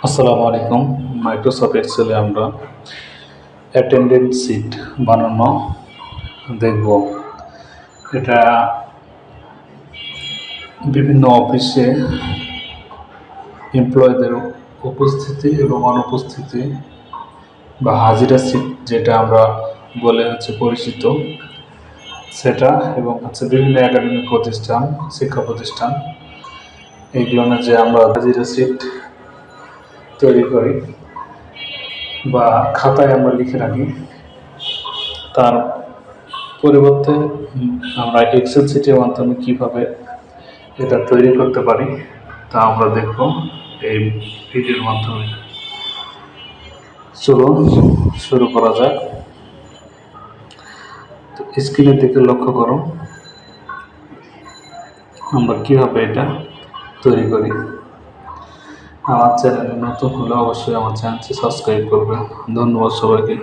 আসসালামু আলাইকুম। মাইক্রোসফট এক্সেলে আমরা অ্যাটেন্ডেন্স শিট বানানো দেখব। এটা বিভিন্ন অফিসে এমপ্লয়ীদের উপস্থিতি এবং অনুপস্থিতি বা হাজিরা শিট যেটা আমরা বলে পরিচিত সেটা, এবং বিভিন্ন একাডেমিক প্রতিষ্ঠান, শিক্ষা প্রতিষ্ঠান, এইগুলো যে আমরা হাজিরা শিট তৈরি করি বা খাতায় আমরা লিখে রাখি, তার পরিবর্তে আমরা এক্সেল শিটের মাধ্যমে কীভাবে এটা তৈরি করতে পারি তা আমরা দেখব এই ভিডিওর মাধ্যমে। চলুন শুরু করা যাক। তো স্ক্রিনের দিকে লক্ষ্য করো, আমরা কীভাবে এটা তৈরি করি। আমার চ্যানেলে নতুন হলে অবশ্যই আমার চ্যানেলটি সাবস্ক্রাইব করবেন। ধন্যবাদ সবাইকে।